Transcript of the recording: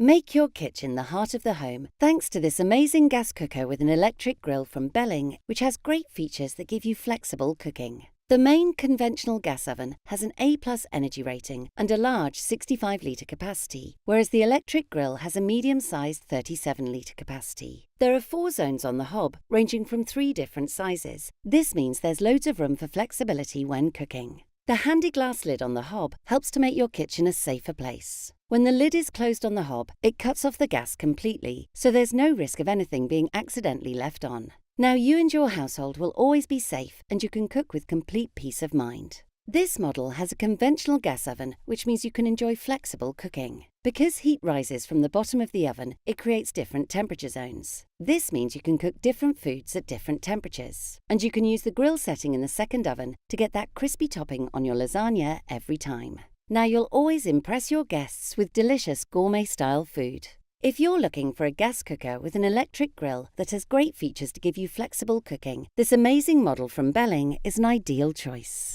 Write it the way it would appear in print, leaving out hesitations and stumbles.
Make your kitchen the heart of the home thanks to this amazing gas cooker with an electric grill from Belling, which has great features that give you flexible cooking. The main conventional gas oven has an A+ energy rating and a large 65-litre capacity, whereas the electric grill has a medium-sized 37-litre capacity. There are 4 zones on the hob, ranging from 3 different sizes. This means there's loads of room for flexibility when cooking. The handy glass lid on the hob helps to make your kitchen a safer place. When the lid is closed on the hob, it cuts off the gas completely, so there's no risk of anything being accidentally left on. Now you and your household will always be safe, and you can cook with complete peace of mind. This model has a conventional gas oven, which means you can enjoy flexible cooking. Because heat rises from the bottom of the oven, it creates different temperature zones. This means you can cook different foods at different temperatures. And you can use the grill setting in the second oven to get that crispy topping on your lasagna every time. Now you'll always impress your guests with delicious gourmet-style food. If you're looking for a gas cooker with an electric grill that has great features to give you flexible cooking, this amazing model from Belling is an ideal choice.